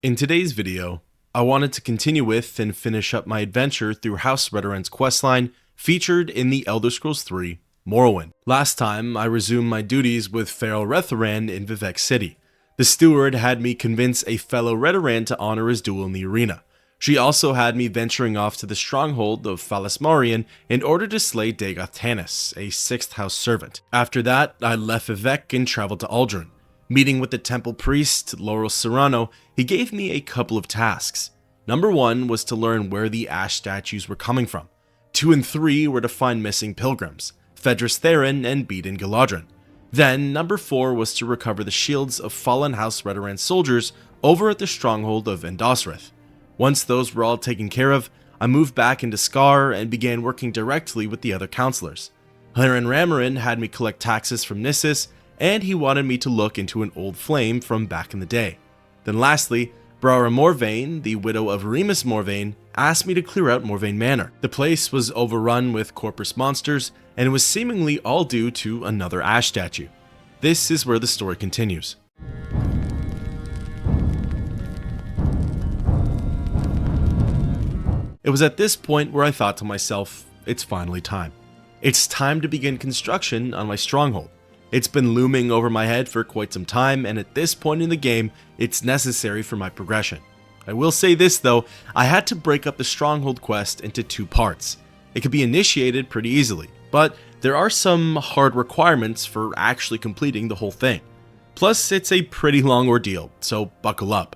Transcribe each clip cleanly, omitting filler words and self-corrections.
In today's video, I wanted to continue with and finish up my adventure through House Redoran's questline featured in the Elder Scrolls 3 Morrowind. Last time, I resumed my duties with Feral Rethan in Vivec City. The steward had me convince a fellow Redoran to honor his duel in the arena. She also had me venturing off to the Stronghold of Phalasmarian in order to slay Dagoth Tanis, a 6th house servant. After that, I left Vivec and traveled to Uldren. Meeting with the temple priest, Laurel Serrano, he gave me a couple of tasks. Number 1 was to learn where the ash statues were coming from. 2 and 3 were to find missing pilgrims, Fedris Theron and Beaten Galadrin. Then, number 4 was to recover the shields of fallen House Redoran soldiers over at the stronghold of Endosrith. Once those were all taken care of, I moved back into Scar and began working directly with the other counselors. Hiran Ramarin had me collect taxes from Nissus, and he wanted me to look into an old flame from back in the day. Then lastly, Brara Morvayn, the widow of Remus Morvayn, asked me to clear out Morvayn Manor. The place was overrun with corpus monsters, and it was seemingly all due to another ash statue. This is where the story continues. It was at this point where I thought to myself, it's finally time. It's time to begin construction on my stronghold. It's been looming over my head for quite some time, and at this point in the game, it's necessary for my progression. I will say this though, I had to break up the Stronghold quest into 2 parts. It could be initiated pretty easily, but there are some hard requirements for actually completing the whole thing. Plus, it's a pretty long ordeal, so buckle up.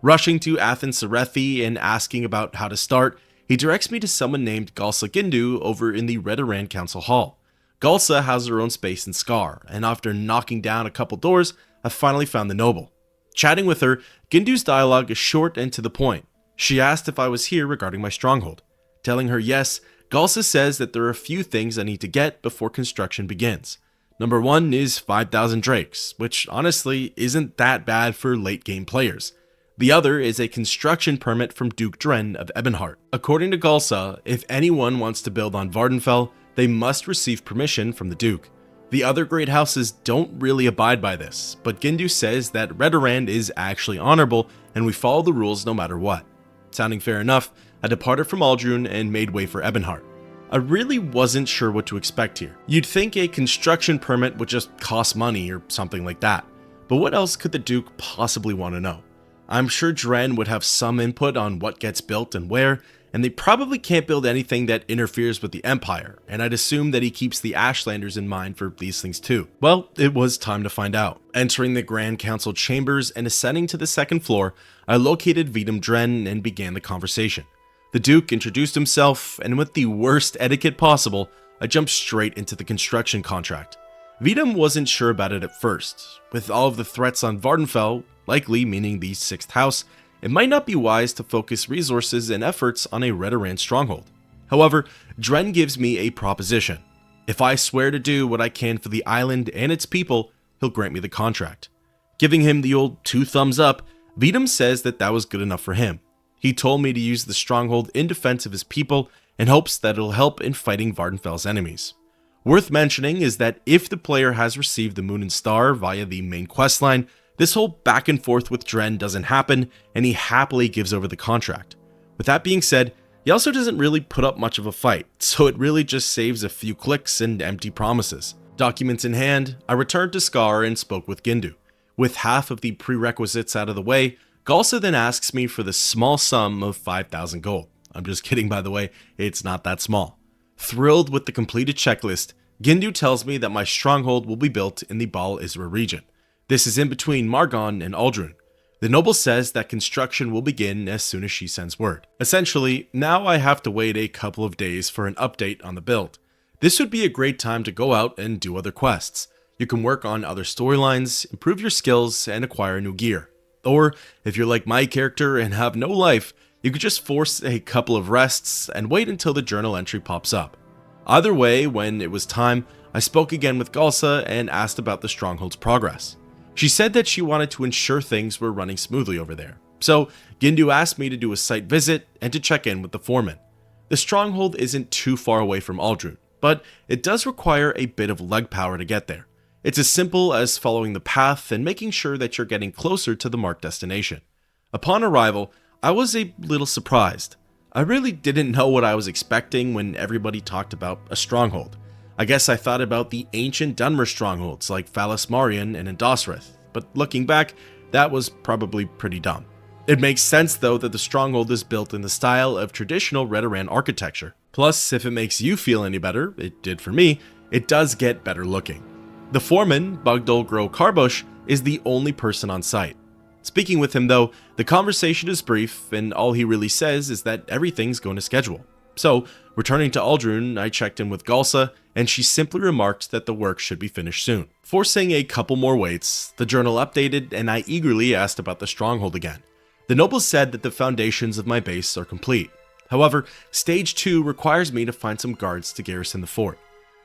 Rushing to Athens Serethi and asking about how to start, he directs me to someone named Galsa Gindu over in the Redoran Council Hall. Galsa has her own space in Scar, and after knocking down a couple doors, I finally found the noble. Chatting with her, Gindu's dialogue is short and to the point. She asked if I was here regarding my stronghold. Telling her yes, Galsa says that there are a few things I need to get before construction begins. Number 1 is 5,000 drakes, which honestly isn't that bad for late game players. The other is a construction permit from Duke Dren of Ebonheart. According to Galsa, if anyone wants to build on Vvardenfell, they must receive permission from the Duke. The other great houses don't really abide by this, but Gindu says that Redoran is actually honorable and we follow the rules no matter what. Sounding fair enough, I departed from Uldren and made way for Ebonheart. I really wasn't sure what to expect here. You'd think a construction permit would just cost money or something like that, but what else could the Duke possibly want to know? I'm sure Dren would have some input on what gets built and where, and they probably can't build anything that interferes with the Empire, and I'd assume that he keeps the Ashlanders in mind for these things too. Well, it was time to find out. Entering the Grand Council chambers and ascending to the 2nd floor, I located Venim Dren and began the conversation. The Duke introduced himself, and with the worst etiquette possible, I jumped straight into the construction contract. Venim wasn't sure about it at first. With all of the threats on Vvardenfell, likely meaning the 6th house, it might not be wise to focus resources and efforts on a Redoran stronghold. However, Dren gives me a proposition. If I swear to do what I can for the island and its people, he'll grant me the contract. Giving him the old 2 thumbs up, Venim says that was good enough for him. He told me to use the stronghold in defense of his people and hopes that it'll help in fighting Vvardenfell's enemies. Worth mentioning is that if the player has received the Moon and Star via the main questline, this whole back and forth with Dren doesn't happen, and he happily gives over the contract. With that being said, he also doesn't really put up much of a fight, so it really just saves a few clicks and empty promises. Documents in hand, I returned to Scar and spoke with Gindu. With half of the prerequisites out of the way, Galsa then asks me for the small sum of 5,000 gold. I'm just kidding, by the way, it's not that small. Thrilled with the completed checklist, Gindu tells me that my stronghold will be built in the Bal Isra region. This is in between Margon and Uldren. The noble says that construction will begin as soon as she sends word. Essentially, now I have to wait a couple of days for an update on the build. This would be a great time to go out and do other quests. You can work on other storylines, improve your skills, and acquire new gear. Or, if you're like my character and have no life, you could just force a couple of rests and wait until the journal entry pops up. Either way, when it was time, I spoke again with Galsa and asked about the stronghold's progress. She said that she wanted to ensure things were running smoothly over there. So, Gindu asked me to do a site visit and to check in with the foreman. The stronghold isn't too far away from Uldren, but it does require a bit of leg power to get there. It's as simple as following the path and making sure that you're getting closer to the marked destination. Upon arrival, I was a little surprised. I really didn't know what I was expecting when everybody talked about a stronghold. I guess I thought about the ancient Dunmer strongholds like Phalasmarian and Endosrith, but looking back, that was probably pretty dumb. It makes sense though that the stronghold is built in the style of traditional Redoran architecture. Plus, if it makes you feel any better, it did for me, it does get better looking. The foreman, Bugdol Gro Carbush, is the only person on site. Speaking with him though, the conversation is brief and all he really says is that everything's going to schedule. So, returning to Aldrun, I checked in with Galsa, and she simply remarked that the work should be finished soon. Forcing a couple more waits, the journal updated and I eagerly asked about the stronghold again. The noble said that the foundations of my base are complete. However, stage 2 requires me to find some guards to garrison the fort.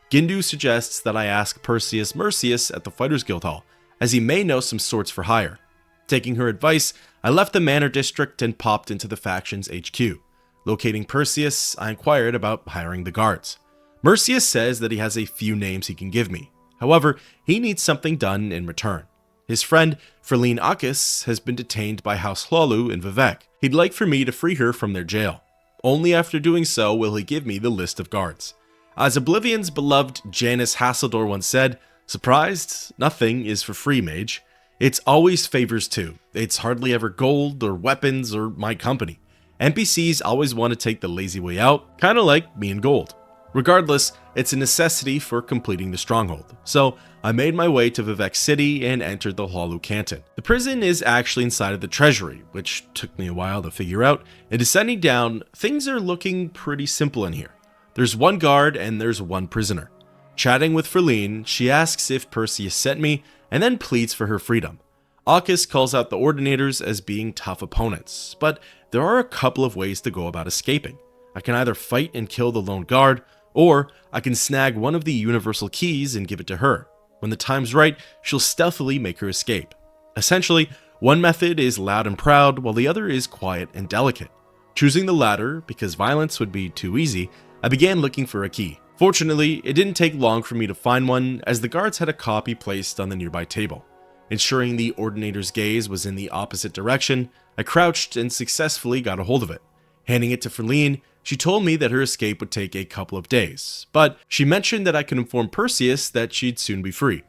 Gindu suggests that I ask Perseus Mercius at the Fighters Guild Hall, as he may know some swords for hire. Taking her advice, I left the Manor District and popped into the faction's HQ. Locating Perseus, I inquired about hiring the guards. Mercius says that he has a few names he can give me. However, he needs something done in return. His friend, Ferline Akis, has been detained by House Hlolu in Vivek. He'd like for me to free her from their jail. Only after doing so will he give me the list of guards. As Oblivion's beloved Janice Hasseldor once said, "Surprised? Nothing is for free, mage. It's always favors too. It's hardly ever gold or weapons or my company. NPCs always want to take the lazy way out, kind of like me and gold. Regardless, it's a necessity for completing the stronghold, so I made my way to Vivek City and entered the Hlolu Canton. The prison is actually inside of the treasury, which took me a while to figure out, and descending down, things are looking pretty simple in here. There's one guard and there's one prisoner. Chatting with Ferline, she asks if Perseus sent me, and then pleads for her freedom. Akis calls out the Ordinators as being tough opponents, but there are a couple of ways to go about escaping. I can either fight and kill the lone guard, or I can snag one of the universal keys and give it to her. When the time's right, she'll stealthily make her escape. Essentially, one method is loud and proud, while the other is quiet and delicate. Choosing the latter, because violence would be too easy, I began looking for a key. Fortunately, it didn't take long for me to find one, as the guards had a copy placed on the nearby table. Ensuring the Ordinator's gaze was in the opposite direction, I crouched and successfully got a hold of it. Handing it to Ferline, she told me that her escape would take a couple of days, but she mentioned that I could inform Perseus that she'd soon be free.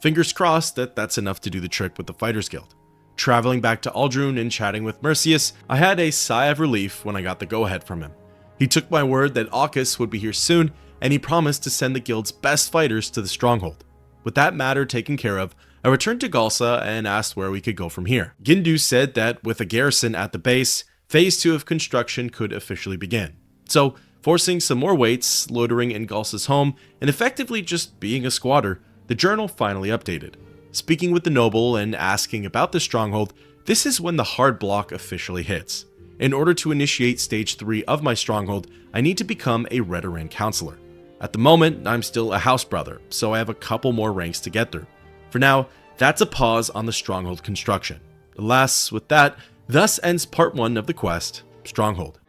Fingers crossed that that's enough to do the trick with the Fighters Guild. Traveling back to Aldrun and chatting with Mercius, I had a sigh of relief when I got the go-ahead from him. He took my word that Akis would be here soon, and he promised to send the guild's best fighters to the stronghold. With that matter taken care of, I returned to Galsa and asked where we could go from here. Gindu said that with a garrison at the base, Phase 2 of construction could officially begin. So, forcing some more waits, loitering in Galsa's home, and effectively just being a squatter, the journal finally updated. Speaking with the noble and asking about the stronghold, this is when the hard block officially hits. In order to initiate stage 3 of my stronghold, I need to become a Redoran counselor. At the moment, I'm still a house brother, so I have a couple more ranks to get through. For now, that's a pause on the stronghold construction. Alas, with that, thus ends part 1 of the quest, Stronghold.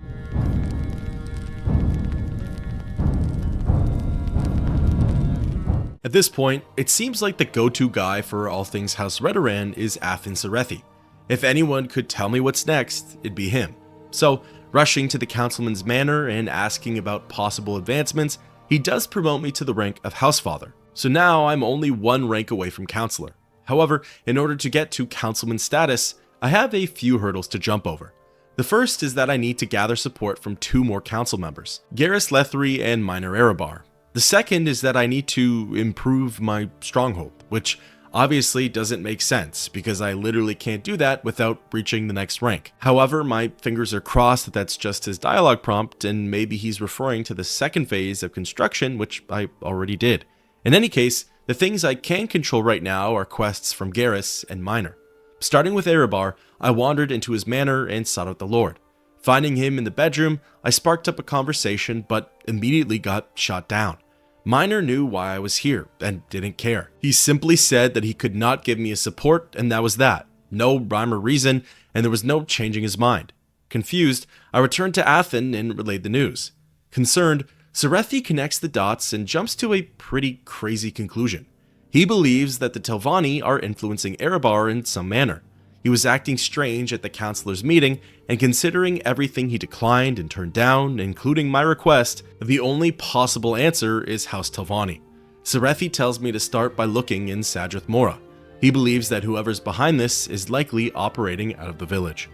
At this point, it seems like the go-to guy for all things House Redoran is Athen Serethi. If anyone could tell me what's next, it'd be him. So, rushing to the councilman's manor and asking about possible advancements, he does promote me to the rank of Housefather. So now I'm only one rank away from Counselor. However, in order to get to Councilman status, I have a few hurdles to jump over. The first is that I need to gather support from 2 more council members, Garrus Lethri and Minor Arobar. The second is that I need to improve my stronghold, which obviously doesn't make sense because I literally can't do that without reaching the next rank. However, my fingers are crossed that that's just his dialogue prompt and maybe he's referring to the second phase of construction, which I already did. In any case, the things I can control right now are quests from Garrus and Minor. Starting with Arobar, I wandered into his manor and sought out the Lord. Finding him in the bedroom, I sparked up a conversation but immediately got shot down. Minor knew why I was here and didn't care. He simply said that he could not give me a support and that was that. No rhyme or reason, and there was no changing his mind. Confused, I returned to Athen and relayed the news. Concerned, Serethi connects the dots and jumps to a pretty crazy conclusion. He believes that the Telvanni are influencing Arobar in some manner. He was acting strange at the councilor's meeting, and considering everything he declined and turned down, including my request, the only possible answer is House Telvanni. Serethi tells me to start by looking in Sadrith Mora. He believes that whoever's behind this is likely operating out of the village.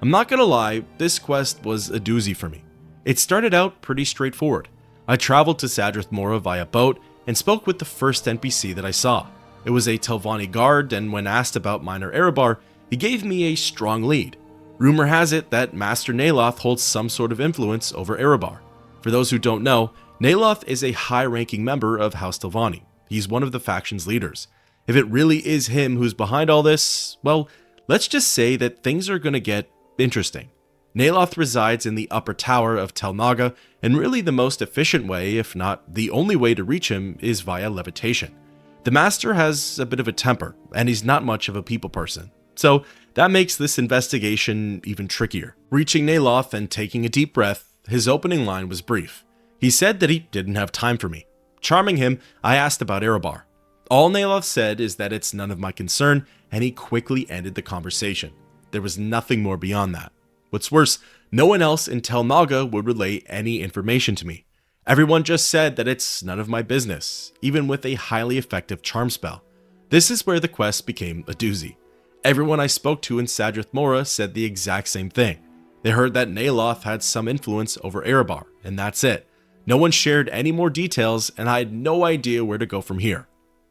I'm not gonna lie, this quest was a doozy for me. It started out pretty straightforward. I traveled to Sadrith Mora via boat and spoke with the first NPC that I saw. It was a Telvanni guard, and when asked about Minor Arobar, he gave me a strong lead. Rumor has it that Master Naloth holds some sort of influence over Arobar. For those who don't know, Naloth is a high-ranking member of House Telvanni. He's one of the faction's leaders. If it really is him who's behind all this, well, let's just say that things are gonna get interesting. Naloth resides in the upper tower of Tel Naga, and really the most efficient way, if not the only way to reach him, is via levitation. The Master has a bit of a temper, and he's not much of a people person. So that makes this investigation even trickier. Reaching Naloth and taking a deep breath, his opening line was brief. He said that he didn't have time for me. Charming him, I asked about Arobar. All Naloth said is that it's none of my concern, and he quickly ended the conversation. There was nothing more beyond that. What's worse, no one else in Tel Naga would relay any information to me. Everyone just said that it's none of my business, even with a highly effective charm spell. This is where the quest became a doozy. Everyone I spoke to in Sadrith Mora said the exact same thing. They heard that Naloth had some influence over Arobar, and that's it. No one shared any more details, and I had no idea where to go from here.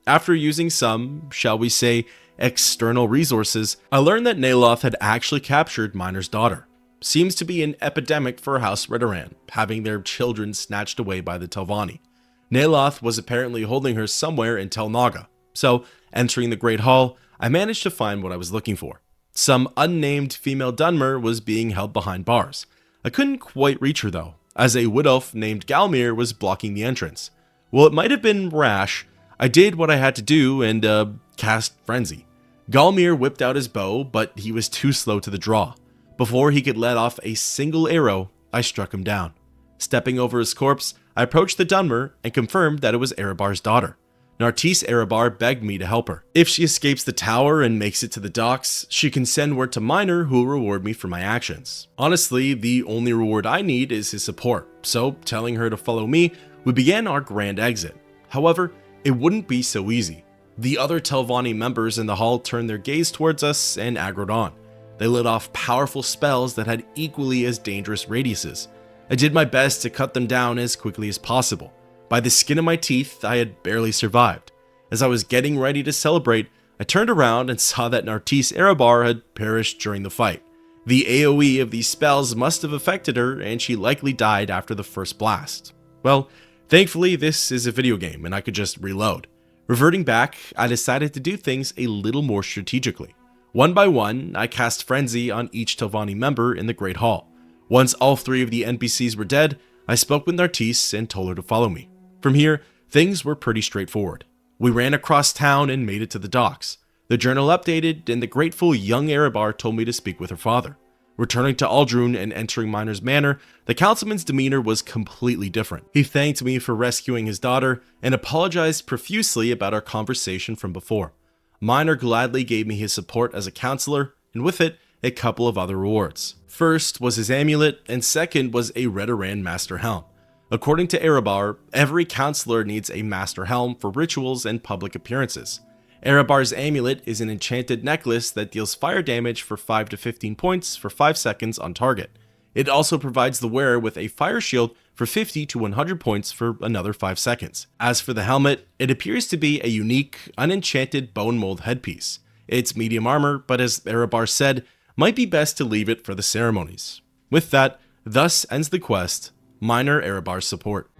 After using some, shall we say, external resources, I learned that Naloth had actually captured Minor's daughter. Seems to be an epidemic for House Redoran, having their children snatched away by the Telvanni. Naloth was apparently holding her somewhere in Tel Naga, so entering the Great Hall, I managed to find what I was looking for. Some unnamed female Dunmer was being held behind bars. I couldn't quite reach her though, as a wood elf named Galmir was blocking the entrance. While it might have been rash, I did what I had to do and cast Frenzy. Galmir whipped out his bow, but he was too slow to the draw. Before he could let off a single arrow, I struck him down. Stepping over his corpse, I approached the Dunmer and confirmed that it was Arobar's daughter. Nartisse Arobar begged me to help her. If she escapes the tower and makes it to the docks, she can send word to Minor, who will reward me for my actions. Honestly, the only reward I need is his support, so telling her to follow me, we began our grand exit. However, it wouldn't be so easy. The other Telvanni members in the hall turned their gaze towards us and aggroed on. They lit off powerful spells that had equally as dangerous radiuses. I did my best to cut them down as quickly as possible. By the skin of my teeth, I had barely survived. As I was getting ready to celebrate, I turned around and saw that Nartisse Arobar had perished during the fight. The AoE of these spells must have affected her, and she likely died after the first blast. Well, thankfully this is a video game and I could just reload. Reverting back, I decided to do things a little more strategically. One by one, I cast Frenzy on each Telvanni member in the Great Hall. Once all 3 of the NPCs were dead, I spoke with Nartisse and told her to follow me. From here, things were pretty straightforward. We ran across town and made it to the docks. The journal updated, and the grateful young Arobar told me to speak with her father. Returning to Aldrun and entering Minor's manor, the councilman's demeanor was completely different. He thanked me for rescuing his daughter and apologized profusely about our conversation from before. Minor gladly gave me his support as a counselor, and with it, a couple of other rewards. First was his amulet, and second was a Redoran Master Helm. According to Arobar, every counselor needs a Master Helm for rituals and public appearances. Arobar's amulet is an enchanted necklace that deals fire damage for 5 to 15 points for 5 seconds on target. It also provides the wearer with a fire shield for 50 to 100 points for another 5 seconds. As for the helmet, it appears to be a unique, unenchanted bone mold headpiece. It's medium armor, but as Arobar said, might be best to leave it for the ceremonies. With that, thus ends the quest, Minor Arobar's support.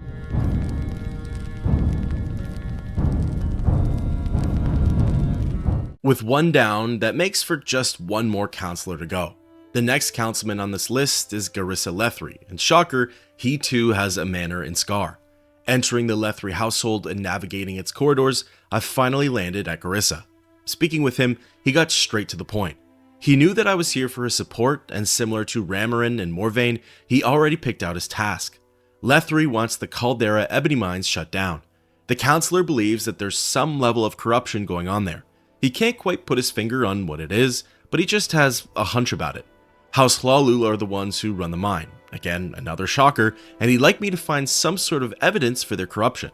With one down, that makes for just one more counselor to go. The next councilman on this list is Garissa Lethri, and shocker, he too has a manor in Scar. Entering the Lethri household and navigating its corridors, I finally landed at Garissa. Speaking with him, he got straight to the point. He knew that I was here for his support, and similar to Ramarin and Morvain, he already picked out his task. Lethri wants the Caldera Ebony Mines shut down. The counselor believes that there's some level of corruption going on there. He can't quite put his finger on what it is, but he just has a hunch about it. House Hlalu are the ones who run the mine. Again, another shocker, and he'd like me to find some sort of evidence for their corruption.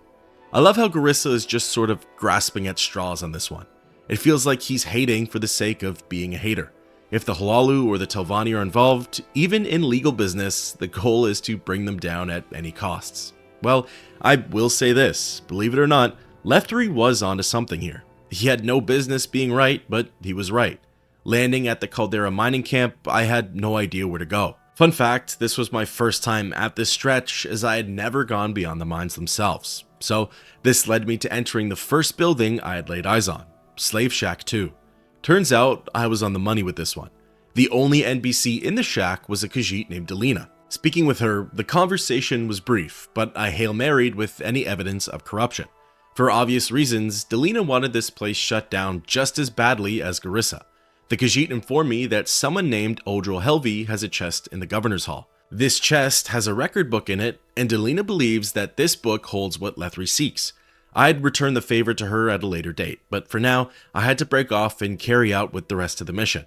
I love how Garissa is just sort of grasping at straws on this one. It feels like he's hating for the sake of being a hater. If the Hlalu or the Telvanni are involved, even in legal business, the goal is to bring them down at any costs. Well, I will say this, believe it or not, Leftry was onto something here. He had no business being right, but he was right. Landing at the Caldera mining camp, I had no idea where to go. Fun fact, this was my first time at this stretch, as I had never gone beyond the mines themselves. So this led me to entering the first building I had laid eyes on, Slave Shack 2. Turns out I was on the money with this one. The only NPC in the shack was a Khajiit named Delina. Speaking with her, the conversation was brief, but I Hail Married with any evidence of corruption. For obvious reasons, Delina wanted this place shut down just as badly as Garissa. The Khajiit informed me that someone named Odril Helvi has a chest in the Governor's Hall. This chest has a record book in it, and Delina believes that this book holds what Leftry seeks. I'd return the favor to her at a later date, but for now, I had to break off and carry out with the rest of the mission.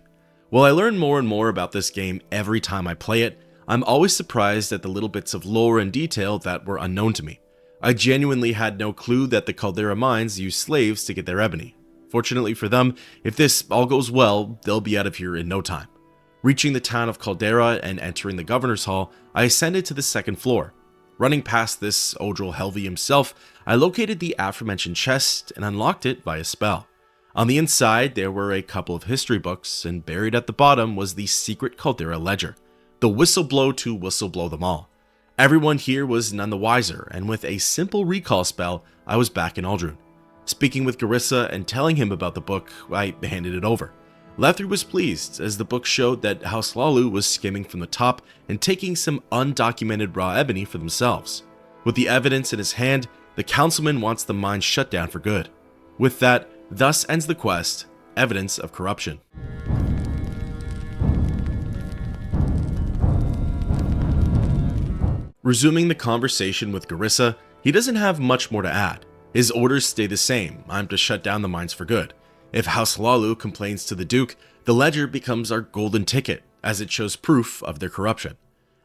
While I learn more and more about this game every time I play it, I'm always surprised at the little bits of lore and detail that were unknown to me. I genuinely had no clue that the Caldera mines use slaves to get their ebony. Fortunately for them, if this all goes well, they'll be out of here in no time. Reaching the town of Caldera and entering the Governor's Hall, I ascended to the second floor. Running past this Odril Helvi himself, I located the aforementioned chest and unlocked it via spell. On the inside, there were a couple of history books, and buried at the bottom was the secret Caldera ledger, the whistleblow to whistleblow them all. Everyone here was none the wiser, and with a simple recall spell, I was back in Aldrun. Speaking with Garissa and telling him about the book, I handed it over. Leftry was pleased, as the book showed that House Hlalu was skimming from the top and taking some undocumented raw ebony for themselves. With the evidence in his hand, the councilman wants the mine shut down for good. With that, thus ends the quest, Evidence of Corruption. Resuming the conversation with Garissa, he doesn't have much more to add. His orders stay the same, I'm to shut down the mines for good. If House Hlalu complains to the Duke, the ledger becomes our golden ticket, as it shows proof of their corruption.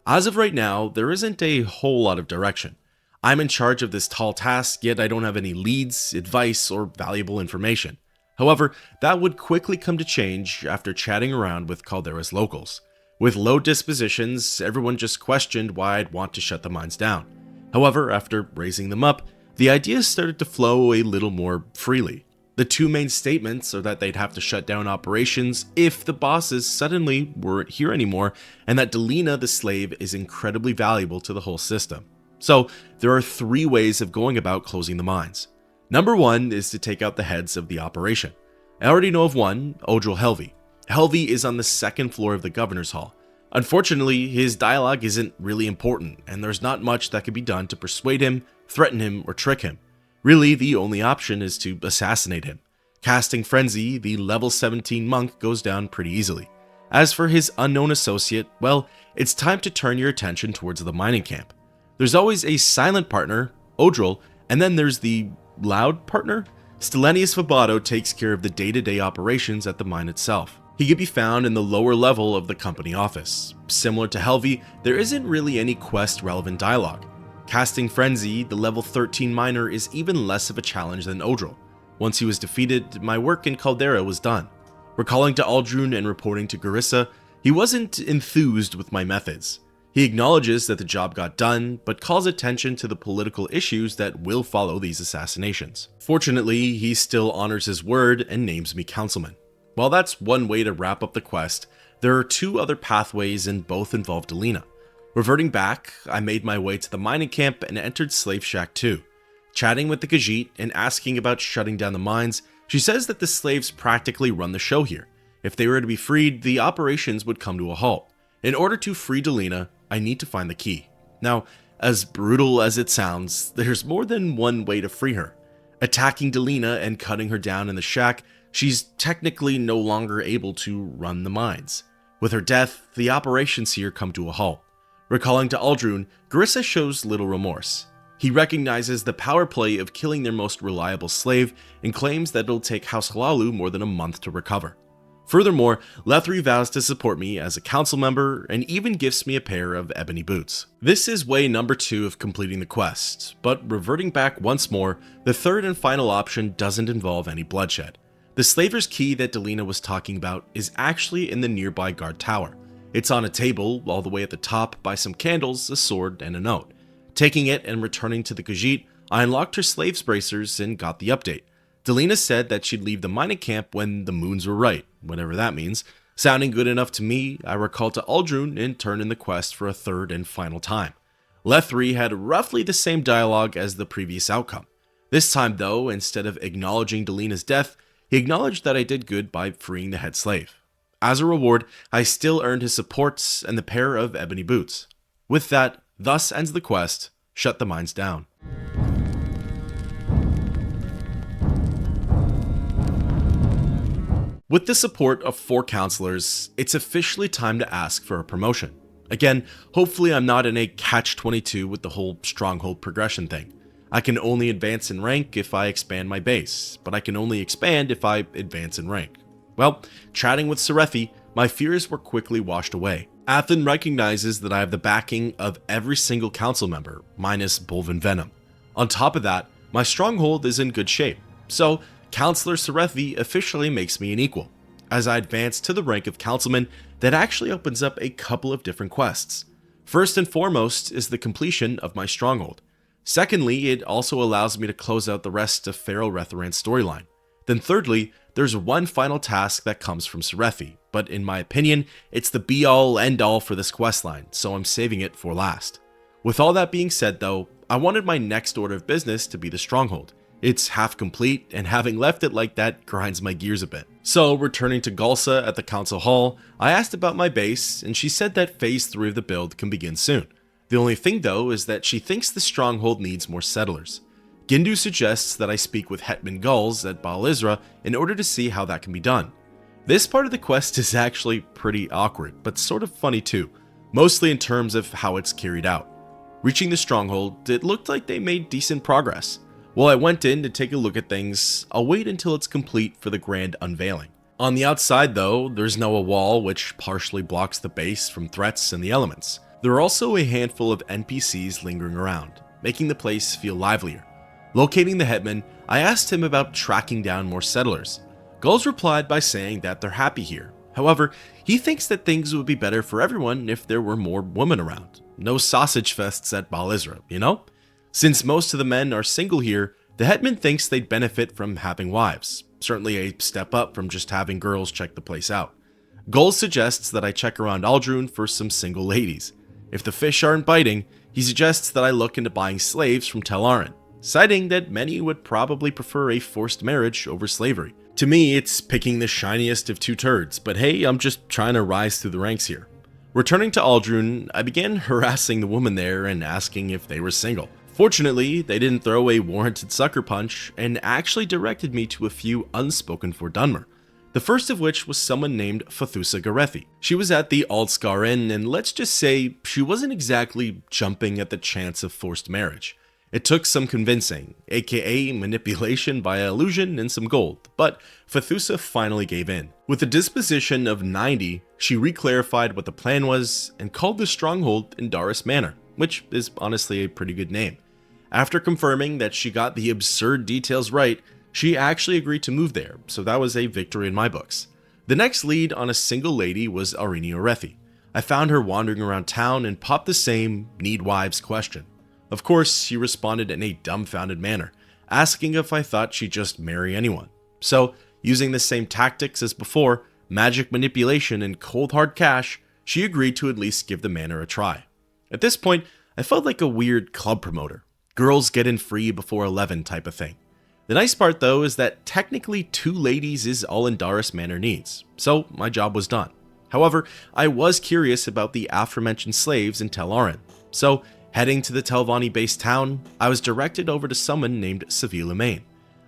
As of right now, there isn't a whole lot of direction. I'm in charge of this tall task, yet I don't have any leads, advice, or valuable information. However, that would quickly come to change after chatting around with Caldera's locals. With low dispositions, everyone just questioned why I'd want to shut the mines down. However, after raising them up, the ideas started to flow a little more freely. The two main statements are that they'd have to shut down operations if the bosses suddenly weren't here anymore, and that Delina the slave is incredibly valuable to the whole system. So, there are three ways of going about closing the mines. Number one is to take out the heads of the operation. I already know of one, Odril Helvi. Helvi is on the second floor of the Governor's Hall. Unfortunately, his dialogue isn't really important, and there's not much that can be done to persuade him, threaten him, or trick him. Really, the only option is to assassinate him. Casting Frenzy, the level 17 monk goes down pretty easily. As for his unknown associate, well, it's time to turn your attention towards the mining camp. There's always a silent partner, Odril, and then there's the loud partner. Stellenius Fabato takes care of the day-to-day operations at the mine itself. He can be found in the lower level of the company office. Similar to Helvi, there isn't really any quest-relevant dialogue. Casting Frenzy, the level 13 miner, is even less of a challenge than Odril. Once he was defeated, my work in Caldera was done. Recalling to Aldrun and reporting to Garissa, he wasn't enthused with my methods. He acknowledges that the job got done, but calls attention to the political issues that will follow these assassinations. Fortunately, he still honors his word and names me councilman. While that's one way to wrap up the quest, there are two other pathways and both involve Delina. Reverting back, I made my way to the mining camp and entered Slave Shack 2. Chatting with the Khajiit and asking about shutting down the mines, she says that the slaves practically run the show here. If they were to be freed, the operations would come to a halt. In order to free Delina, I need to find the key. Now, as brutal as it sounds, there's more than one way to free her. Attacking Delina and cutting her down in the shack, she's technically no longer able to run the mines. With her death, the operations here come to a halt. Recalling to Aldrun, Garissa shows little remorse. He recognizes the power play of killing their most reliable slave and claims that it'll take House Hlalu more than a month to recover. Furthermore, Lethri vows to support me as a council member and even gifts me a pair of ebony boots. This is way number 2 of completing the quest, but reverting back once more, the third and final option doesn't involve any bloodshed. The slaver's key that Delina was talking about is actually in the nearby guard tower. It's on a table all the way at the top by some candles, a sword, and a note. Taking it and returning to the Khajiit, I unlocked her slave's bracers and got the update. Delina said that she'd leave the mining camp when the moons were right, whatever that means. Sounding good enough to me, I recalled to Uldrun and turned in the quest for a third and final time. Lethri had roughly the same dialogue as the previous outcome. This time though, instead of acknowledging Delina's death, he acknowledged that I did good by freeing the head slave. As a reward, I still earned his supports and the pair of ebony boots. With that, thus ends the quest, Shut the Mines Down. With the support of 4 counselors, it's officially time to ask for a promotion. Again, hopefully I'm not in a catch-22 with the whole Stronghold progression thing. I can only advance in rank if I expand my base, but I can only expand if I advance in rank. Well, chatting with Serethi, my fears were quickly washed away. Athen recognizes that I have the backing of every single council member, minus Bolvyn Venim. On top of that, my Stronghold is in good shape, so Counselor Serethi officially makes me an equal. As I advance to the rank of councilman, that actually opens up a couple of different quests. First and foremost is the completion of my Stronghold. Secondly, it also allows me to close out the rest of Feral Rethoran's storyline. Then thirdly, there's one final task that comes from Serethi, but in my opinion, it's the be-all end-all for this questline, so I'm saving it for last. With all that being said though, I wanted my next order of business to be the Stronghold. It's half complete, and having left it like that grinds my gears a bit. So, returning to Galsa at the council hall, I asked about my base, and she said that phase 3 of the build can begin soon. The only thing though is that she thinks the Stronghold needs more settlers. Gindu suggests that I speak with Hetman Gulls at Baal Isra in order to see how that can be done. This part of the quest is actually pretty awkward, but sort of funny too, mostly in terms of how it's carried out. Reaching the Stronghold, it looked like they made decent progress. While I went in to take a look at things, I'll wait until it's complete for the grand unveiling. On the outside though, there's now a wall which partially blocks the base from threats and the elements. There are also a handful of NPCs lingering around, making the place feel livelier. Locating the Hetman, I asked him about tracking down more settlers. Gulls replied by saying that they're happy here. However, he thinks that things would be better for everyone if there were more women around. No sausage fests at Baal Isra, you know? Since most of the men are single here, the Hetman thinks they'd benefit from having wives, certainly a step up from just having girls check the place out. Gulls suggests that I check around Uldrun for some single ladies. If the fish aren't biting, he suggests that I look into buying slaves from Tel Arin, citing that many would probably prefer a forced marriage over slavery. To me, it's picking the shiniest of two turds, but hey, I'm just trying to rise through the ranks here. Returning to Uldrun, I began harassing the woman there and asking if they were single. Fortunately, they didn't throw a warranted sucker punch and actually directed me to a few unspoken for Dunmer. The first of which was someone named Fathusa Garethi. She was at the Aldscar Inn, and let's just say she wasn't exactly jumping at the chance of forced marriage. It took some convincing, aka manipulation via illusion and some gold, but Fathusa finally gave in. With a disposition of 90, she reclarified what the plan was and called the Stronghold Indaris Manor, which is honestly a pretty good name. After confirming that she got the absurd details right, she actually agreed to move there, so that was a victory in my books. The next lead on a single lady was Arini Orethi. I found her wandering around town and popped the same "need wives" question. Of course, she responded in a dumbfounded manner, asking if I thought she'd just marry anyone. So, using the same tactics as before, magic manipulation and cold hard cash, she agreed to at least give the manor a try. At this point, I felt like a weird club promoter. Girls get in free before 11 type of thing. The nice part though is that technically 2 ladies is all Indaris Manor needs, so my job was done. However, I was curious about the aforementioned slaves in Tel Arin, so heading to the Telvanni based town, I was directed over to someone named Sevilla Main.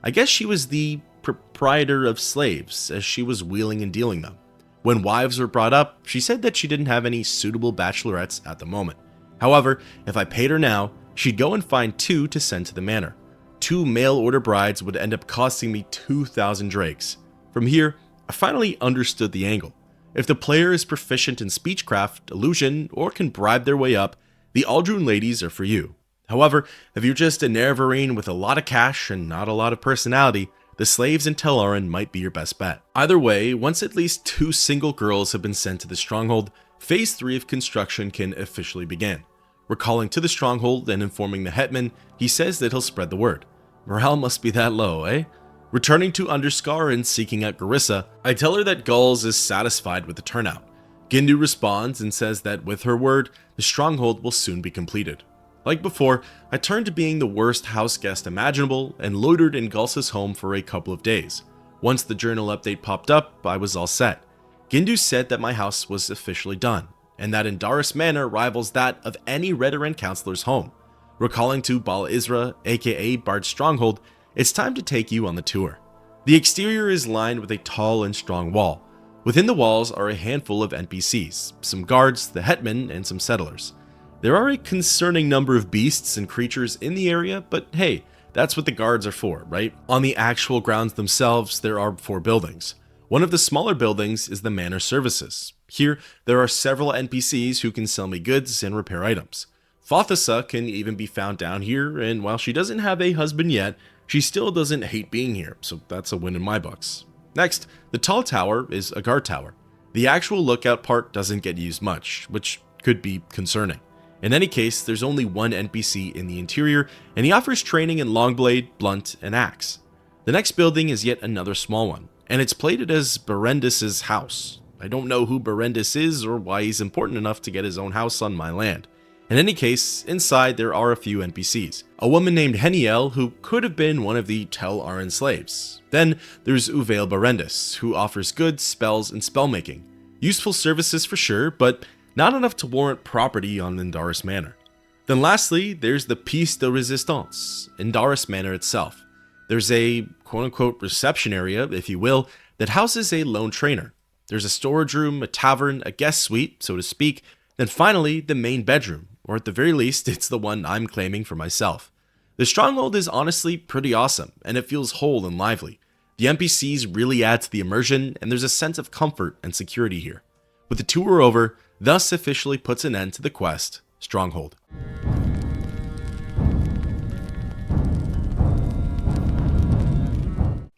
I guess she was the proprietor of slaves, as she was wheeling and dealing them. When wives were brought up, she said that she didn't have any suitable bachelorettes at the moment. However, if I paid her now, she'd go and find 2 to send to the manor. 2 mail order brides would end up costing me 2,000 drakes. From here, I finally understood the angle. If the player is proficient in speechcraft, illusion, or can bribe their way up, the Aldrun ladies are for you. However, if you're just a Nerevarine with a lot of cash and not a lot of personality, the slaves in Telerin might be your best bet. Either way, once at least 2 single girls have been sent to the Stronghold, Phase 3 of construction can officially begin. We're calling to the Stronghold and informing the Hetman. He says that he'll spread the word. Morale must be that low, eh? Returning to Underscar and seeking out Garissa, I tell her that Gulls is satisfied with the turnout. Gindu responds and says that with her word, the Stronghold will soon be completed. Like before, I turned to being the worst house guest imaginable and loitered in Gulsa's home for a couple of days. Once the journal update popped up, I was all set. Gindu said that my house was officially done, and that Indaris Manor rivals that of any Redoran counselor's home. Recalling to Bal Isra, aka Bard's Stronghold, it's time to take you on the tour. The exterior is lined with a tall and strong wall. Within the walls are a handful of NPCs, some guards, the Hetman, and some settlers. There are a concerning number of beasts and creatures in the area, but hey, that's what the guards are for, right? On the actual grounds themselves, there are 4 buildings. One of the smaller buildings is the Manor Services. Here, there are several NPCs who can sell me goods and repair items. Fothasa can even be found down here, and while she doesn't have a husband yet, she still doesn't hate being here, so that's a win in my books. Next, the tall tower is a guard tower. The actual lookout part doesn't get used much, which could be concerning. In any case, there's only one NPC in the interior, and he offers training in Longblade, Blunt, and Axe. The next building is yet another small one, and it's plated as Berendis' house. I don't know who Berendis is or why he's important enough to get his own house on my land. In any case, inside there are a few NPCs. A woman named Heniel, who could have been one of the Tel Aran slaves. Then there's Uvail Berendis, who offers goods, spells, and spellmaking. Useful services for sure, but not enough to warrant property on Indaris Manor. Then lastly, there's the Piece de Resistance, Indaris Manor itself. There's a quote-unquote reception area, if you will, that houses a lone trainer. There's a storage room, a tavern, a guest suite, so to speak, then finally the main bedroom, or at the very least, it's the one I'm claiming for myself. The Stronghold is honestly pretty awesome, and it feels whole and lively. The NPCs really add to the immersion, and there's a sense of comfort and security here. With the tour over, thus officially puts an end to the quest, Stronghold.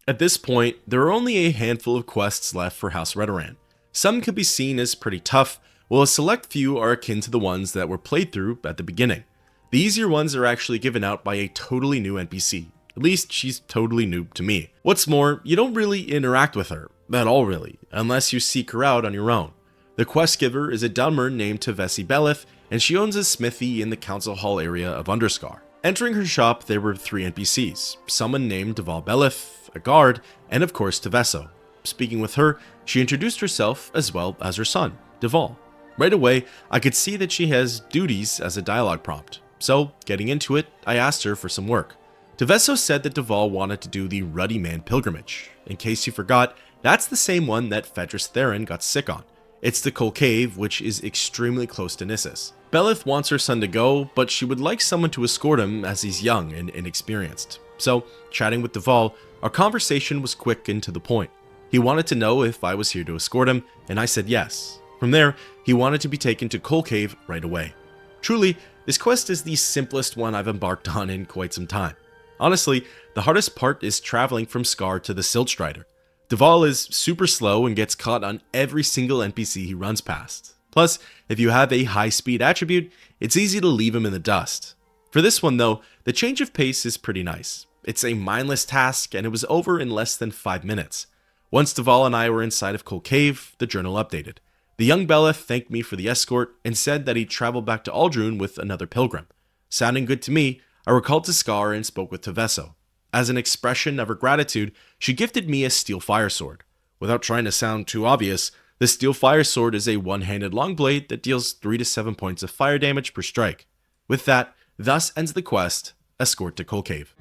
At this point, there are only a handful of quests left for House Redoran. Some can be seen as pretty tough, while a select few are akin to the ones that were played through at the beginning. The easier ones are actually given out by a totally new NPC. At least she's totally new to me. What's more, you don't really interact with her, at all really, unless you seek her out on your own. The quest giver is a Dunmer named Tevesi Belith, and she owns a smithy in the council hall area of Underscar. Entering her shop, there were 3 NPCs, someone named Deval Belith, a guard, and of course Teveso. Speaking with her, she introduced herself as well as her son, Deval. Right away, I could see that she has duties as a dialogue prompt, so getting into it, I asked her for some work. Teveso said that Deval wanted to do the Ruddy Man pilgrimage. In case you forgot, that's the same one that Fedris Theron got sick on. It's the Koal Cave, which is extremely close to Nissus. Belith wants her son to go, but she would like someone to escort him as he's young and inexperienced. So, chatting with Deval, our conversation was quick and to the point. He wanted to know if I was here to escort him, and I said yes. From there, he wanted to be taken to Koal Cave right away. Truly, this quest is the simplest one I've embarked on in quite some time. Honestly, the hardest part is traveling from Scar to the Siltstrider. Deval is super slow and gets caught on every single NPC he runs past. Plus, if you have a high speed attribute, it's easy to leave him in the dust. For this one though, the change of pace is pretty nice. It's a mindless task and it was over in less than 5 minutes. Once Deval and I were inside of Koal Cave, the journal updated. The young Belith thanked me for the escort and said that he'd traveled back to Aldrun with another pilgrim. Sounding good to me, I recalled to Scar and spoke with Teveso. As an expression of her gratitude, she gifted me a steel fire sword. Without trying to sound too obvious, the steel fire sword is a one-handed long blade that deals 3 to 7 points of fire damage per strike. With that, thus ends the quest, Escort to Koal Cave.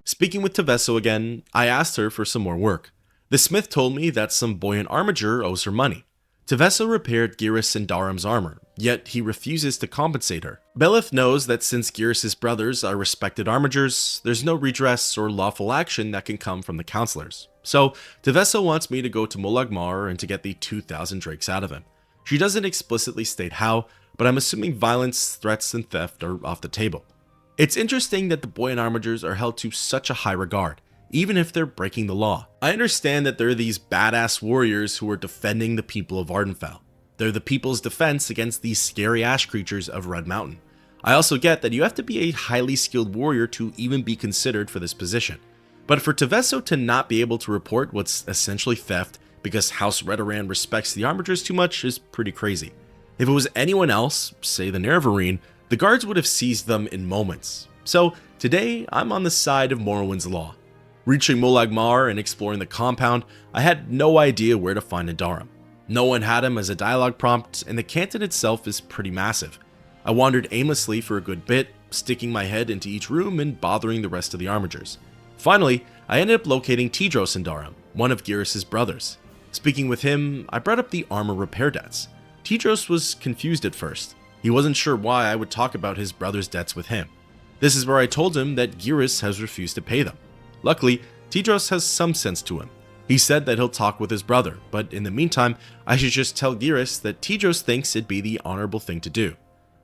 Speaking with Teveso again, I asked her for some more work. The smith told me that some buoyant armiger owes her money. Teveso repaired Giris and Daram's armor, yet he refuses to compensate her. Belith knows that since Geras' brothers are respected armigers, there's no redress or lawful action that can come from the counselors. So, Teveso wants me to go to Molag Mar and to get the 2,000 drakes out of him. She doesn't explicitly state how, but I'm assuming violence, threats, and theft are off the table. It's interesting that the Boyan armigers are held to such a high regard, even if they're breaking the law. I understand that they're these badass warriors who are defending the people of Ardenfell. They're the people's defense against these scary ash creatures of Red Mountain. I also get that you have to be a highly skilled warrior to even be considered for this position. But for Teveso to not be able to report what's essentially theft because House Redoran respects the armigers too much is pretty crazy. If it was anyone else, say the Nerevarine, the guards would have seized them in moments. So today, I'm on the side of Morrowind's law. Reaching Molag Mar and exploring the compound, I had no idea where to find Nadarim. No one had him as a dialogue prompt, and the canton itself is pretty massive. I wandered aimlessly for a good bit, sticking my head into each room and bothering the rest of the armigers. Finally, I ended up locating Tidros Nadarim, one of Geras' brothers. Speaking with him, I brought up the armor repair debts. Tidros was confused at first. He wasn't sure why I would talk about his brother's debts with him. This is where I told him that Geras has refused to pay them. Luckily, Tidros has some sense to him. He said that he'll talk with his brother, but in the meantime, I should just tell Geras that Tidros thinks it'd be the honorable thing to do.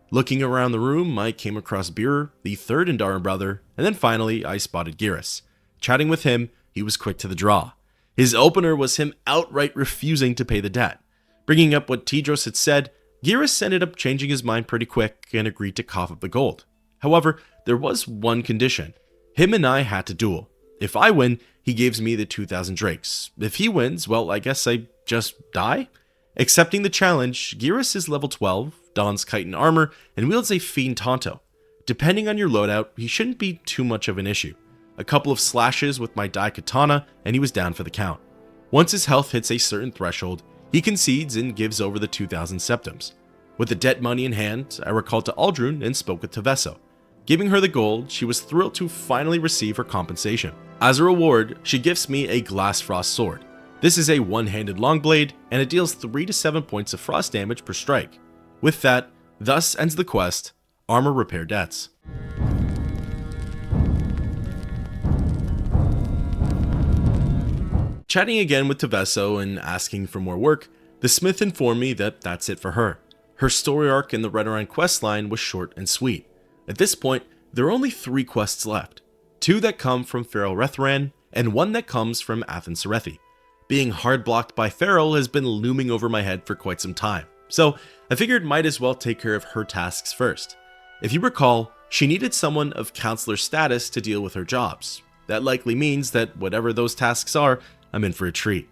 Looking around the room, I came across Beerer, the third Nadarim brother, and then finally I spotted Geras. Chatting with him, he was quick to the draw. His opener was him outright refusing to pay the debt. Bringing up what Tidros had said, Geras ended up changing his mind pretty quick and agreed to cough up the gold. However, there was one condition. Him and I had to duel. If I win, he gives me the 2,000 drakes. If he wins, well, I guess I just die? Accepting the challenge, Geras is level 12, dons chitin armor, and wields a fiend Tonto. Depending on your loadout, he shouldn't be too much of an issue. A couple of slashes with my Dai Katana, and he was down for the count. Once his health hits a certain threshold, he concedes and gives over the 2,000 septims. With the debt money in hand, I recalled to Aldrun and spoke with Teveso. Giving her the gold, she was thrilled to finally receive her compensation. As a reward, she gifts me a Glass Frost sword. This is a one-handed long blade, and it deals 3 to 7 points of frost damage per strike. With that, thus ends the quest, Armor Repair Debts. Chatting again with Teveso and asking for more work, the smith informed me that that's it for her. Her story arc in the Redoran questline was short and sweet. At this point, there are only 3 quests left. 2 that come from Feral Rethan, and 1 that comes from Athen Serethi. Being hard blocked by Feral has been looming over my head for quite some time, so I figured might as well take care of her tasks first. If you recall, she needed someone of counselor status to deal with her jobs. That likely means that whatever those tasks are, I'm in for a treat.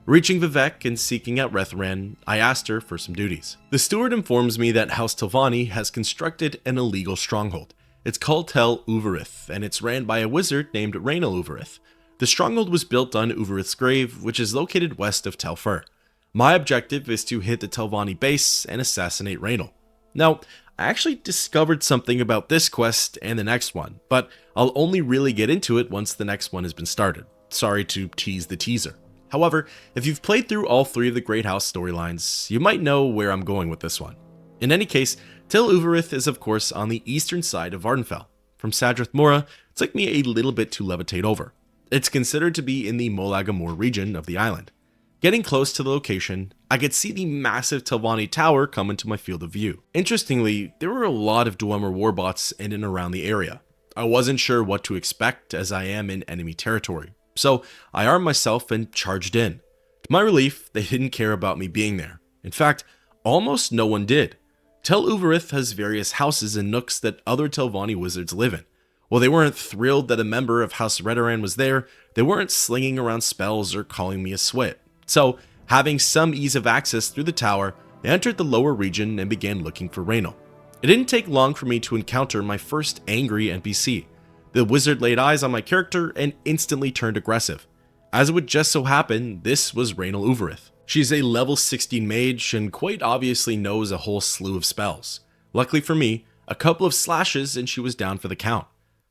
Reaching Vivek and seeking out Rethan, I asked her for some duties. The steward informs me that House Telvanni has constructed an illegal stronghold. It's called Tel Uvirith, and it's ran by a wizard named Reynel Uvirith. The stronghold was built on Uvirith's grave, which is located west of Telfur. My objective is to hit the Telvanni base and assassinate Reynel. Now, I actually discovered something about this quest and the next one, but I'll only really get into it once the next one has been started. Sorry to tease the teaser. However, if you've played through all 3 of the Great House storylines, you might know where I'm going with this one. In any case, Tel Uvirith is of course on the eastern side of Ardenfell. From Sadrith Mora, it took me a little bit to levitate over. It's considered to be in the Molag Amor region of the island. Getting close to the location, I could see the massive Telvanni tower come into my field of view. Interestingly, there were a lot of Dwemer warbots in and around the area. I wasn't sure what to expect as I am in enemy territory, so I armed myself and charged in. To my relief, they didn't care about me being there. In fact, almost no one did. Tel Uvirith has various houses and nooks that other Telvanni wizards live in. While they weren't thrilled that a member of House Redoran was there, they weren't slinging around spells or calling me a swit. So, having some ease of access through the tower, I entered the lower region and began looking for Reynel. It didn't take long for me to encounter my first angry NPC. The wizard laid eyes on my character and instantly turned aggressive. As it would just so happen, this was Reynel Uvirith. She's a level 16 mage and quite obviously knows a whole slew of spells. Luckily for me, a couple of slashes and she was down for the count.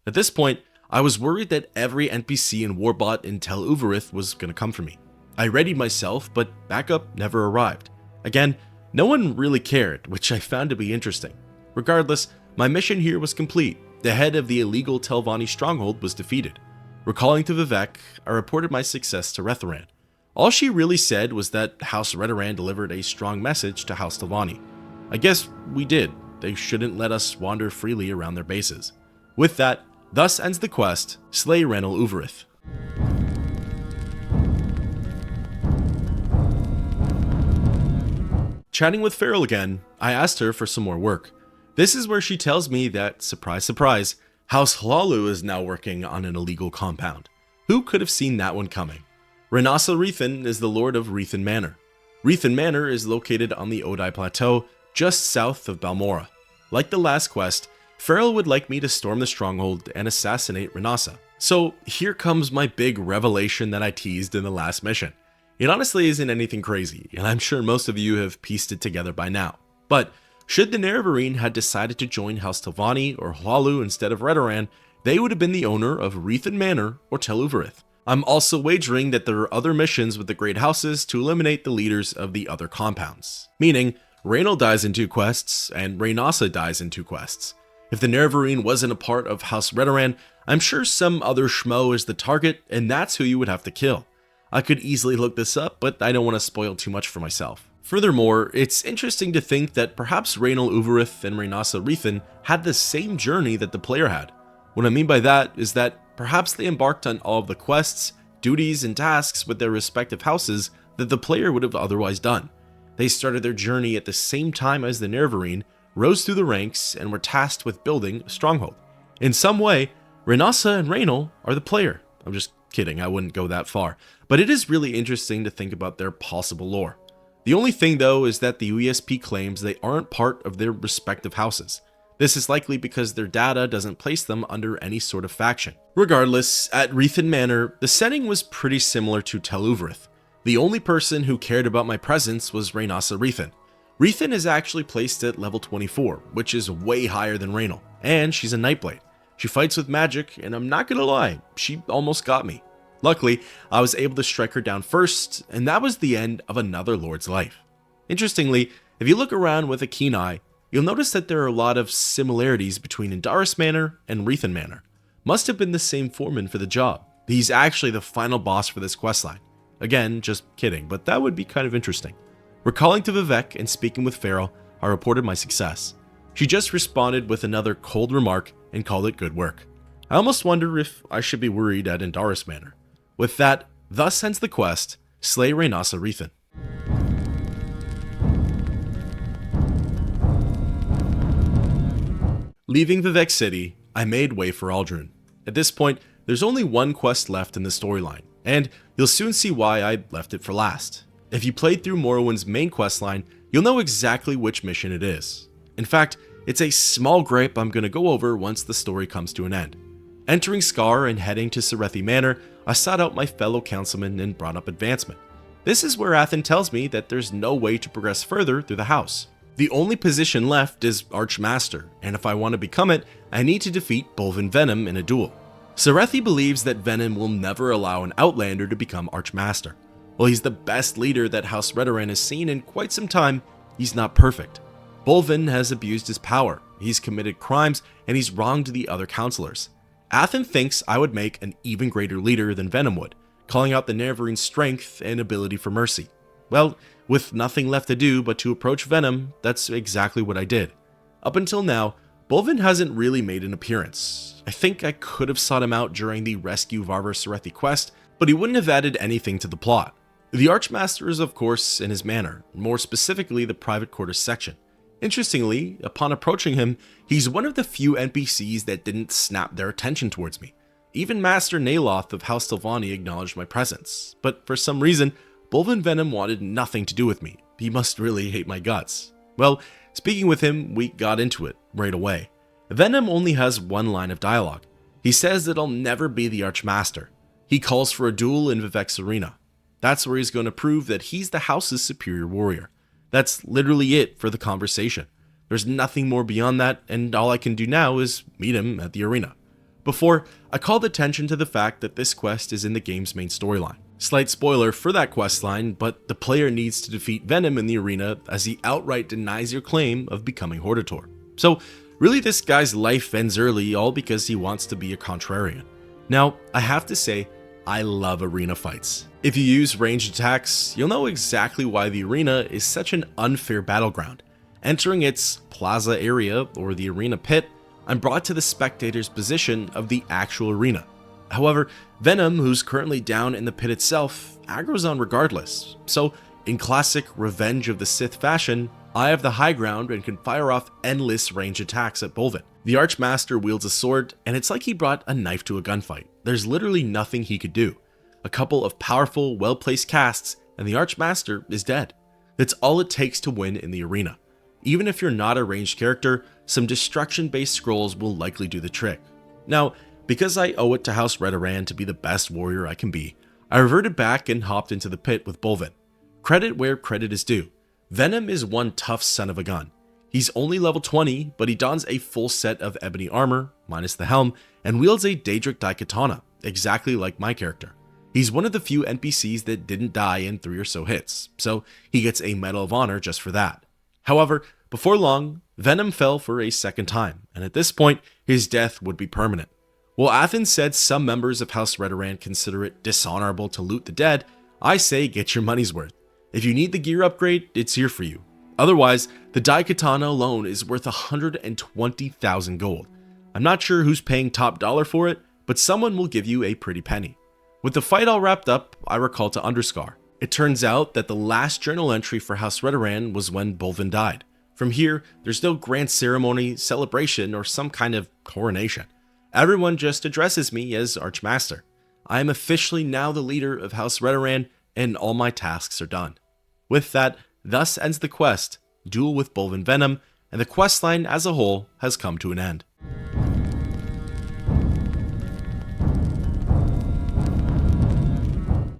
At this point, I was worried that every NPC and warbot in Tel Uvirith was going to come for me. I readied myself, but backup never arrived. Again, No one really cared, which I found to be interesting. Regardless, my mission here was complete. The head of the illegal Telvanni stronghold was defeated. Recalling to Vivek, I reported my success to Rethan. All she really said was that House Redoran delivered a strong message to House Telvanni. I guess we did. They shouldn't let us wander freely around their bases. With that, thus ends the quest, slay Reynel Uvirith. Chatting with Farrell again, I asked her for some more work. This is where she tells me that, surprise surprise, House Hlalu is now working on an illegal compound. Who could have seen that one coming? Raynasa Rethan is the lord of Rethan Manor. Rethan Manor is located on the Odai Plateau, just south of Balmora. Like the last quest, Farrell would like me to storm the stronghold and assassinate Raynasa. So here comes my big revelation that I teased in the last mission. It honestly isn't anything crazy, and I'm sure most of you have pieced it together by now. But should the Nerevarine had decided to join House Telvanni or Hlalu instead of Redoran, they would have been the owner of Rethan Manor or Tel Uvirith. I'm also wagering that there are other missions with the Great Houses to eliminate the leaders of the other compounds. Meaning, Reynel dies in 2 quests, and Raynasa dies in 2 quests. If the Nerevarine wasn't a part of House Redoran, I'm sure some other schmo is the target, and that's who you would have to kill. I could easily look this up, but I don't want to spoil too much for myself. Furthermore, it's interesting to think that perhaps Reynel Uvirith and Raynasa Rethan had the same journey that the player had. What I mean by that is that perhaps they embarked on all of the quests, duties, and tasks with their respective houses that the player would have otherwise done. They started their journey at the same time as the Nerevarine, rose through the ranks, and were tasked with building a stronghold. In some way, Raynasa and Reynel are the player. I'm just kidding, I wouldn't go that far. But it is really interesting to think about their possible lore. The only thing though is that the UESP claims they aren't part of their respective houses. This is likely because their data doesn't place them under any sort of faction. Regardless, at Rethan Manor, the setting was pretty similar to Tel Uvirith. The only person who cared about my presence was Raynasa Rethan. Rethan is actually placed at level 24, which is way higher than Reynel, and she's a Nightblade. She fights with magic, and I'm not gonna lie, she almost got me. Luckily, I was able to strike her down first, and that was the end of another lord's life. Interestingly, if you look around with a keen eye, you'll notice that there are a lot of similarities between Indaris Manor and Rethan Manor. Must have been the same foreman for the job. He's actually the final boss for this questline. Again, just kidding, but that would be kind of interesting. Recalling to Vivek and speaking with Farrell, I reported my success. She just responded with another cold remark and called it good work. I almost wonder if I should be worried at Indaris Manor. With that, thus ends the quest, slay Raynasa Rethan. Leaving Vivek City, I made way for Aldrun. At this point, there's only one quest left in the storyline, and you'll soon see why I left it for last. If you played through Morrowind's main questline, you'll know exactly which mission it is. In fact, it's a small gripe I'm going to go over once the story comes to an end. Entering Scar and heading to Serethi Manor, I sought out my fellow councilman and brought up advancement. This is where Rethan tells me that there's no way to progress further through the house. The only position left is Archmaster, and if I want to become it, I need to defeat Bolvyn Venim in a duel. Serethi believes that Venim will never allow an Outlander to become Archmaster. While he's the best leader that House Redoran has seen in quite some time, he's not perfect. Bolvyn has abused his power, he's committed crimes, and he's wronged the other councilors. Rethan thinks I would make an even greater leader than Venim would, calling out the Nerevarine strength and ability for mercy. Well, with nothing left to do but to approach Venim, that's exactly what I did. Up until now, Bolvyn hasn't really made an appearance. I think I could have sought him out during the Rescue Varvar Serethi quest, but he wouldn't have added anything to the plot. The Archmaster is of course in his manor, more specifically the private quarters section. Interestingly, upon approaching him, he's one of the few NPCs that didn't snap their attention towards me. Even Master Naloth of House Telvanni acknowledged my presence, but for some reason, Bolvyn Venim wanted nothing to do with me. He must really hate my guts. Well, speaking with him, we got into it right away. Venim only has one line of dialogue. He says that I'll never be the Archmaster. He calls for a duel in Vivek's arena. That's where he's going to prove that he's the house's superior warrior. That's literally it for the conversation. There's nothing more beyond that, and all I can do now is meet him at the arena. Before, I called attention to the fact that this quest is in the game's main storyline. Slight spoiler for that questline, but the player needs to defeat Venim in the arena as he outright denies your claim of becoming Hortator. So really this guy's life ends early all because he wants to be a contrarian. Now, I have to say, I love arena fights. If you use ranged attacks, you'll know exactly why the arena is such an unfair battleground. Entering its plaza area or the arena pit, I'm brought to the spectator's position of the actual arena. However, Venim, who's currently down in the pit itself, aggro's on regardless. So, in classic Revenge of the Sith fashion, I have the high ground and can fire off endless range attacks at Bolvyn. The Archmaster wields a sword, and it's like he brought a knife to a gunfight. There's literally nothing he could do. A couple of powerful, well-placed casts, and the Archmaster is dead. That's all it takes to win in the arena. Even if you're not a ranged character, some destruction-based scrolls will likely do the trick. Now, because I owe it to House Redoran to be the best warrior I can be, I reverted back and hopped into the pit with Bolvyn. Credit where credit is due. Venim is one tough son of a gun. He's only level 20, but he dons a full set of ebony armor, minus the helm, and wields a Daedric Daikatana, exactly like my character. He's one of the few NPCs that didn't die in 3 or so hits, so he gets a Medal of Honor just for that. However, before long, Venim fell for a second time, and at this point, his death would be permanent. While Athens said some members of House Redoran consider it dishonorable to loot the dead, I say get your money's worth. If you need the gear upgrade, it's here for you. Otherwise, the Daikatana alone is worth 120,000 gold. I'm not sure who's paying top dollar for it, but someone will give you a pretty penny. With the fight all wrapped up, I recall to Underscar. It turns out that the last journal entry for House Redoran was when Bolvyn died. From here, there's no grand ceremony, celebration, or some kind of coronation. Everyone just addresses me as Archmaster. I am officially now the leader of House Redoran, and all my tasks are done. With that, thus ends the quest, Duel with Bolvyn Venim, and the questline as a whole has come to an end.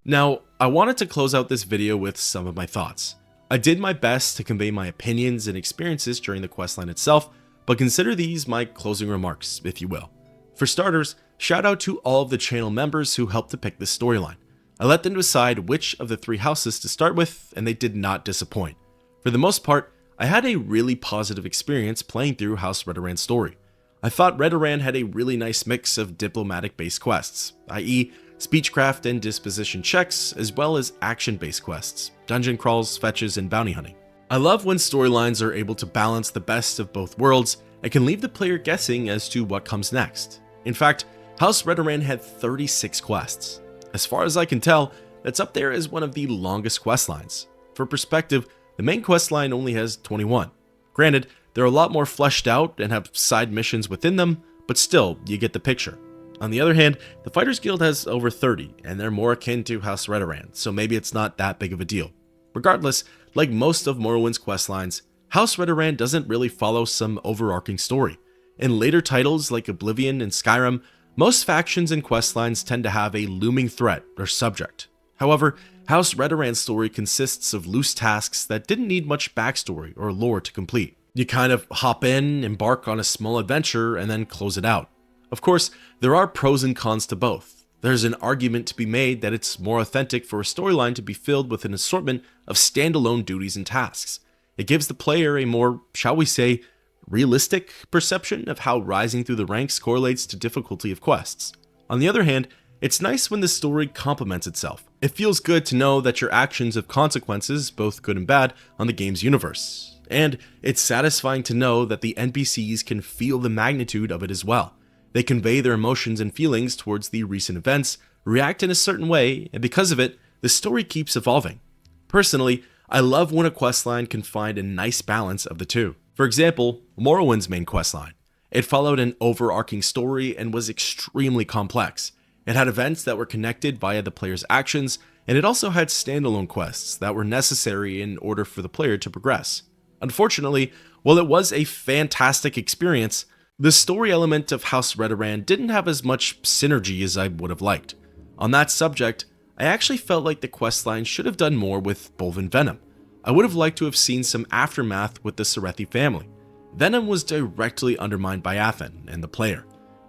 Now, I wanted to close out this video with some of my thoughts. I did my best to convey my opinions and experiences during the questline itself, but consider these my closing remarks, if you will. For starters, shout out to all of the channel members who helped to pick this storyline. I let them decide which of the 3 houses to start with, and they did not disappoint. For the most part, I had a really positive experience playing through House Redoran's story. I thought Redoran had a really nice mix of diplomatic-based quests, i.e. speechcraft and disposition checks, as well as action-based quests, dungeon crawls, fetches, and bounty hunting. I love when storylines are able to balance the best of both worlds and can leave the player guessing as to what comes next. In fact, House Redoran had 36 quests. As far as I can tell, that's up there as one of the longest questlines. For perspective, the main questline only has 21. Granted, they're a lot more fleshed out and have side missions within them, but still, you get the picture. On the other hand, the Fighters Guild has over 30, and they're more akin to House Redoran, so maybe it's not that big of a deal. Regardless, like most of Morrowind's questlines, House Redoran doesn't really follow some overarching story. In later titles like Oblivion and Skyrim, most factions and questlines tend to have a looming threat or subject. However, House Redoran's story consists of loose tasks that didn't need much backstory or lore to complete. You kind of hop in, embark on a small adventure, and then close it out. Of course, there are pros and cons to both. There's an argument to be made that it's more authentic for a storyline to be filled with an assortment of standalone duties and tasks. It gives the player a more, shall we say, realistic perception of how rising through the ranks correlates to difficulty of quests. On the other hand, it's nice when the story complements itself. It feels good to know that your actions have consequences, both good and bad, on the game's universe. And it's satisfying to know that the NPCs can feel the magnitude of it as well. They convey their emotions and feelings towards the recent events, react in a certain way, and because of it, the story keeps evolving. Personally, I love when a questline can find a nice balance of the two. For example, Morrowind's main questline. It followed an overarching story and was extremely complex. It had events that were connected via the player's actions, and it also had standalone quests that were necessary in order for the player to progress. Unfortunately, while it was a fantastic experience, the story element of House Redoran didn't have as much synergy as I would have liked. On that subject, I actually felt like the questline should have done more with Bolvyn Venim. I would have liked to have seen some aftermath with the Serethi family. Venim was directly undermined by Athen and the player.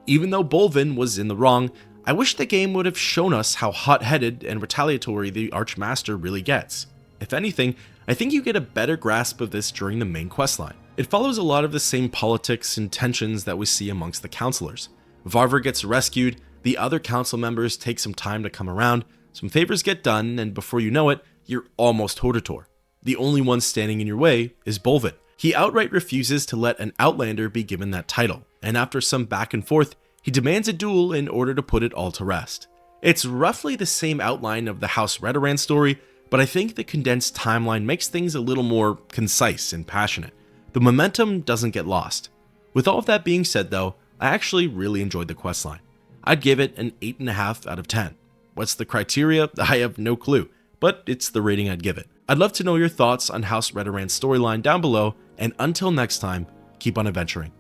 Even though Bolvyn was in the wrong, I wish the game would have shown us how hot-headed and retaliatory the Archmaster really gets. If anything, I think you get a better grasp of this during the main questline. It follows a lot of the same politics and tensions that we see amongst the counselors. Varver gets rescued, the other council members take some time to come around, some favors get done, and before you know it, you're almost Hortator. The only one standing in your way is Bolvyn. He outright refuses to let an Outlander be given that title, and after some back and forth, he demands a duel in order to put it all to rest. It's roughly the same outline of the House Redoran story, but I think the condensed timeline makes things a little more concise and passionate. The momentum doesn't get lost. With all of that being said though, I actually really enjoyed the questline. I'd give it an 8.5 out of 10. What's the criteria? I have no clue, but it's the rating I'd give it. I'd love to know your thoughts on House Redoran's storyline down below, and until next time, keep on adventuring.